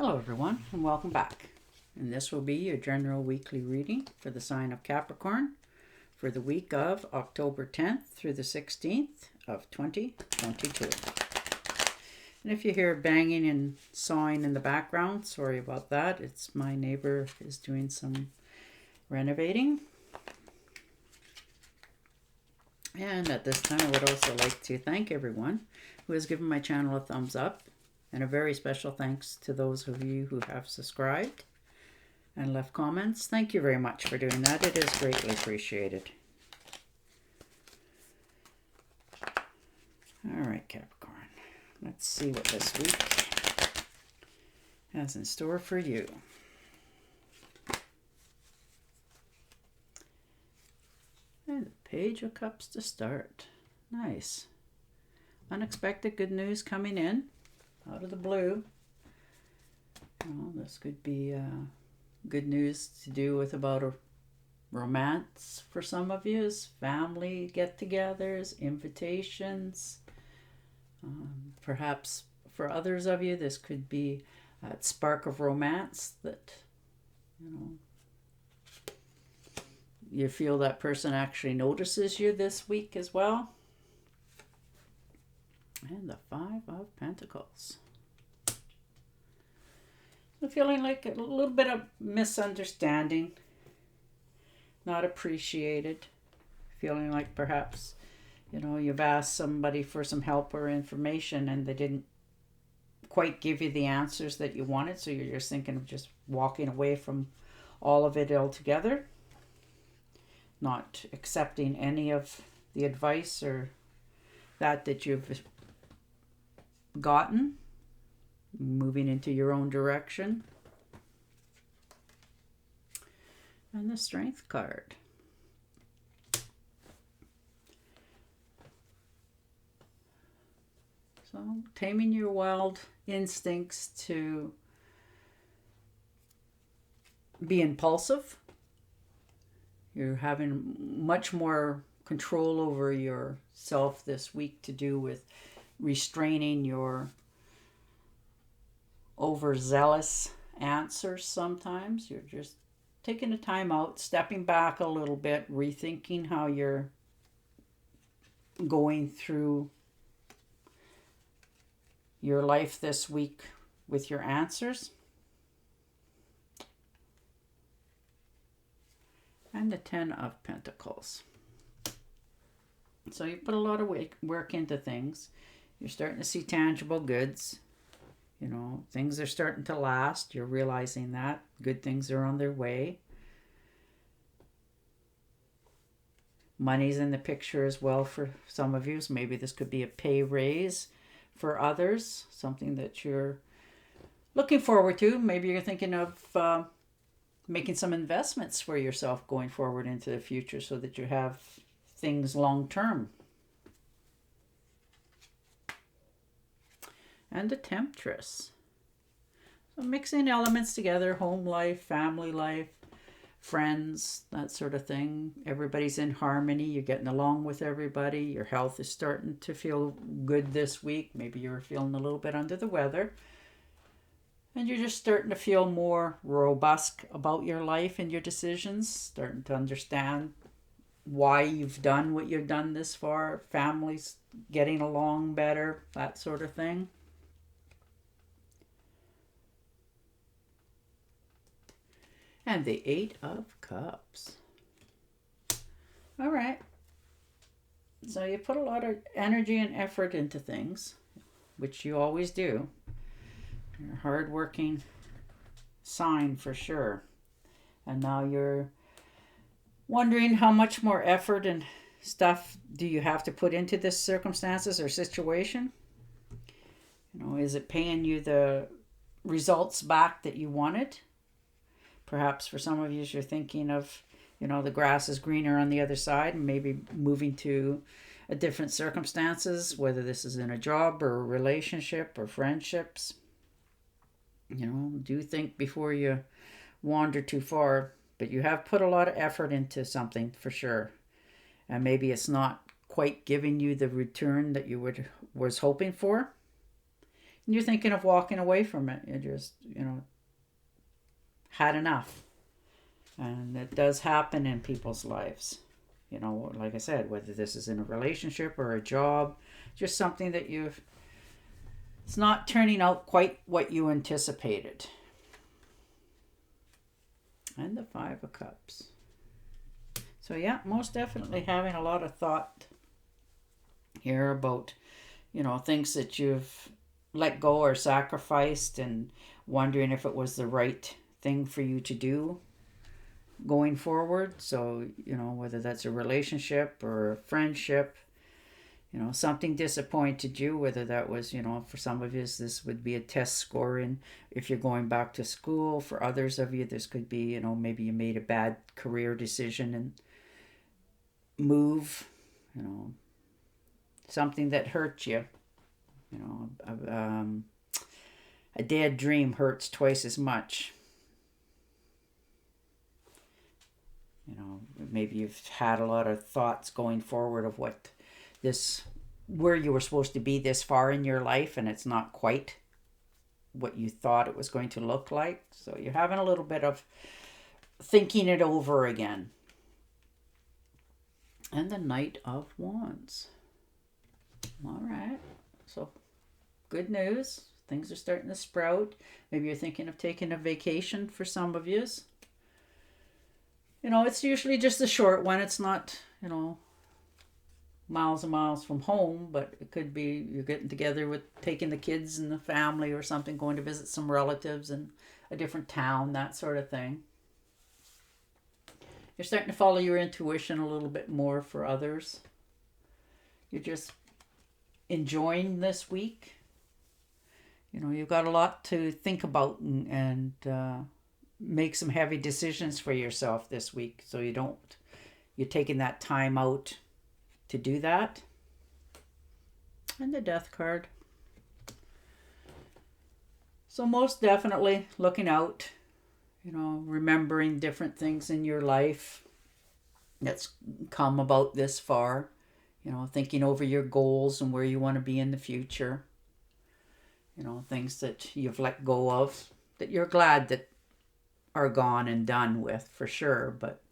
Hello everyone and welcome back. And this will be your general weekly reading for the sign of Capricorn for the week of October 10th through the 16th of 2022. And if you hear banging and sawing in the background, sorry about that. It's my neighbor is doing some renovating. And at this time I would also like to thank everyone who has given my channel a thumbs up. And a very special thanks to those of you who have subscribed and left comments. Thank you very much for doing that. It is greatly appreciated. All right, Capricorn. Let's see what this week has in store for you. And the Page of Cups to start. Nice. Unexpected good news coming in. Out of the blue. Well, this could be good news to do with about a romance for some of you, family get-togethers, invitations. Perhaps for others of you, this could be a spark of romance that, you feel that person actually notices you this week as well. And the Five of Pentacles. I'm feeling like a little bit of misunderstanding. Not appreciated. Feeling like perhaps, you've asked somebody for some help or information and they didn't quite give you the answers that you wanted. So you're just thinking of just walking away from all of it altogether. Not accepting any of the advice or that you've gotten, moving into your own direction. And the Strength card. So taming your wild instincts to be impulsive. You're having much more control over yourself this week to do with restraining your overzealous answers sometimes. You're just taking a time out, stepping back a little bit, rethinking how you're going through your life this week with your answers. And the Ten of Pentacles. So you put a lot of work into things. You're starting to see tangible goods. Things are starting to last. You're realizing that. Good things are on their way. Money's in the picture as well for some of you. So maybe this could be a pay raise for others. Something that you're looking forward to. Maybe you're thinking of making some investments for yourself going forward into the future so that you have things long term. And the Temptress. So mixing elements together, home life, family life, friends, that sort of thing. Everybody's in harmony. You're getting along with everybody. Your health is starting to feel good this week. Maybe you're feeling a little bit under the weather. And you're just starting to feel more robust about your life and your decisions. Starting to understand why you've done what you've done this far. Families getting along better, that sort of thing. And the Eight of Cups. All right. So you put a lot of energy and effort into things, which you always do. You're a hard-working sign for sure. And now you're wondering how much more effort and stuff do you have to put into this circumstances or situation? Is it paying you the results back that you wanted? Perhaps for some of you, you're thinking of, the grass is greener on the other side and maybe moving to a different circumstances, whether this is in a job or a relationship or friendships. Do think before you wander too far, but you have put a lot of effort into something for sure. And maybe it's not quite giving you the return that you was hoping for. You're thinking of walking away from it. You just, had enough. And it does happen in people's lives. Like I said, whether this is in a relationship or a job, just something that it's not turning out quite what you anticipated. And the Five of Cups. So yeah, most definitely having a lot of thought here about, things that you've let go or sacrificed, and wondering if it was the right thing for you to do going forward. So, whether that's a relationship or a friendship, something disappointed you, whether that was, for some of you, this would be a test scoring if you're going back to school. For others of you, this could be, maybe you made a bad career decision and move, something that hurt you. A dead dream hurts twice as much. Maybe you've had a lot of thoughts going forward of where you were supposed to be this far in your life, and it's not quite what you thought it was going to look like. So you're having a little bit of thinking it over again. And the Knight of Wands. All right. So good news. Things are starting to sprout. Maybe you're thinking of taking a vacation for some of you. It's usually just a short one. It's not, miles and miles from home, but it could be you're getting together with taking the kids and the family or something, going to visit some relatives in a different town, that sort of thing. You're starting to follow your intuition a little bit more for others. You're just enjoying this week. You've got a lot to think about and make some heavy decisions for yourself this week. So you're taking that time out to do that. And the Death card. So most definitely looking out, remembering different things in your life that's come about this far, thinking over your goals and where you want to be in the future, things that you've let go of that you're glad that are gone and done with, for sure, but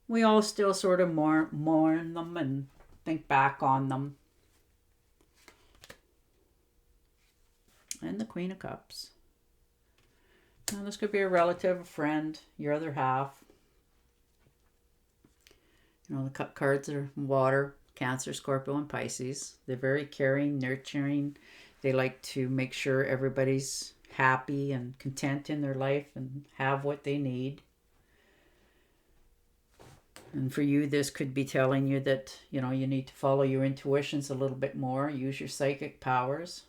we all still sort of mourn them and think back on them. And the Queen of Cups. Now, this could be a relative, a friend, your other half. The cup cards are water, Cancer, Scorpio, and Pisces. They're very caring, nurturing. They like to make sure everybody's happy and content in their life and have what they need. And for you, this could be telling you that, you need to follow your intuitions a little bit more, use your psychic powers.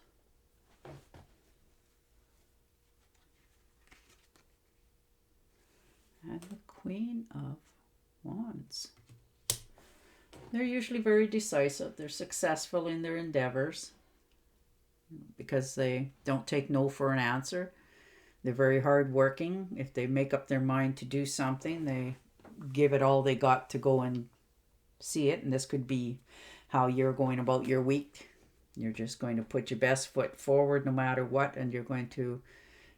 And the Queen of Wands. They're usually very decisive. They're successful in their endeavors because they don't take no for an answer. They're very hardworking. If they make up their mind to do something, they give it all they got to go and see it. And this could be how you're going about your week. You're just going to put your best foot forward no matter what, and you're going to,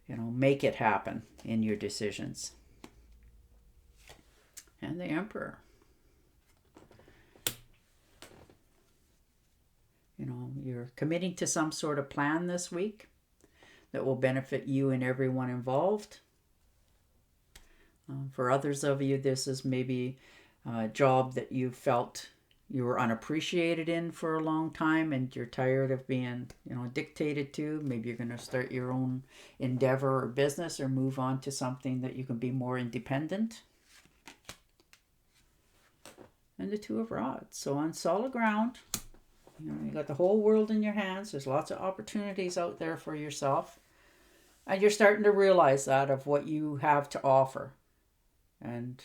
make it happen in your decisions. And the Emperor. You're committing to some sort of plan this week that will benefit you and everyone involved. For others of you, this is maybe a job that you felt you were unappreciated in for a long time and you're tired of being, dictated to. Maybe you're going to start your own endeavor or business or move on to something that you can be more independent. And the Two of Rods. So on solid ground, you got the whole world in your hands. There's lots of opportunities out there for yourself. And you're starting to realize that of what you have to offer. And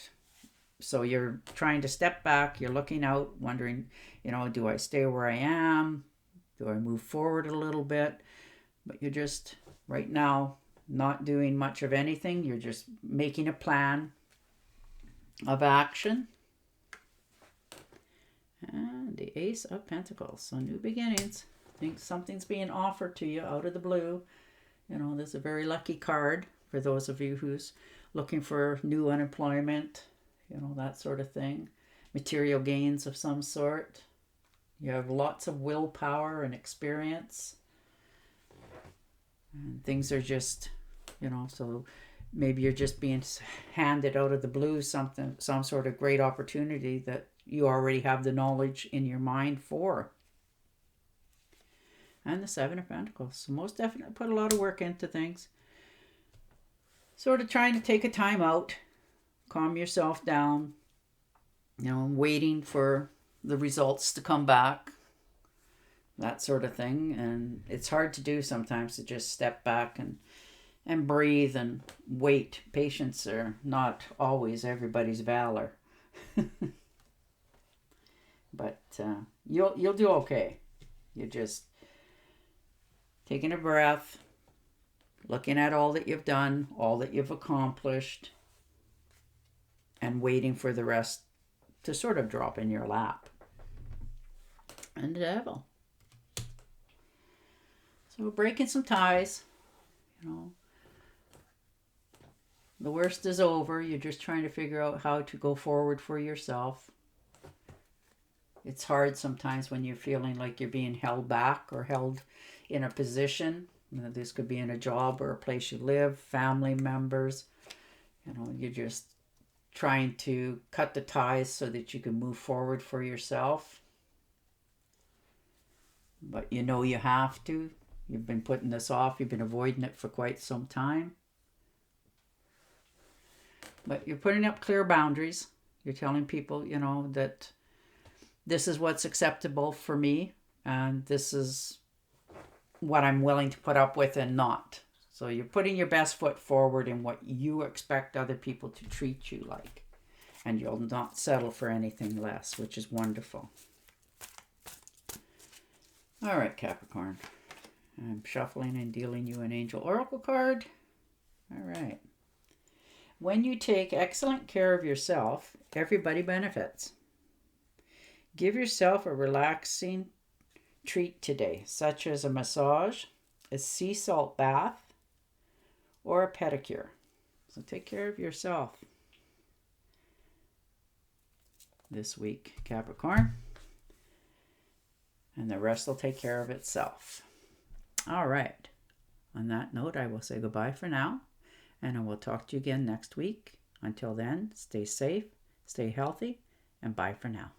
so you're trying to step back. You're looking out, wondering, do I stay where I am? Do I move forward a little bit? But you're just, right now, not doing much of anything. You're just making a plan of action. And the Ace of Pentacles. So new beginnings. think something's being offered to you out of the blue. You know, there's a very lucky card for those of you who's looking for new unemployment, you know, that sort of thing. Material gains of some sort. You have lots of willpower and experience. And things are just, you know, so maybe you're just being handed out of the blue some sort of great opportunity that you already have the knowledge in your mind for. And the Seven of Pentacles. So most definitely put a lot of work into things. Sort of trying to take a time out, calm yourself down, you know, waiting for the results to come back, that sort of thing. And it's hard to do sometimes, to just step back and breathe and wait. Patience are not always everybody's valor. But you'll do okay. You're just taking a breath, looking at all that you've done, all that you've accomplished, and waiting for the rest to sort of drop in your lap. And the Devil. So breaking some ties, you know. The worst is over. You're just trying to figure out how to go forward for yourself. It's hard sometimes when you're feeling like you're being held back or held in a position. You know, this could be in a job or a place you live, family members. You know, you're just trying to cut the ties so that you can move forward for yourself. But you know you have to. You've been putting this off. You've been avoiding it for quite some time. But you're putting up clear boundaries. You're telling people, you know, that this is what's acceptable for me, and this is what I'm willing to put up with and not. So you're putting your best foot forward in what you expect other people to treat you like. And you'll not settle for anything less, which is wonderful. All right, Capricorn. I'm shuffling and dealing you an Angel Oracle card. All right. When you take excellent care of yourself, everybody benefits. Give yourself a relaxing treat today, such as a massage, a sea salt bath, or a pedicure. So take care of yourself this week, Capricorn. And the rest will take care of itself. All right. On that note, I will say goodbye for now. And I will talk to you again next week. Until then, stay safe, stay healthy, and bye for now.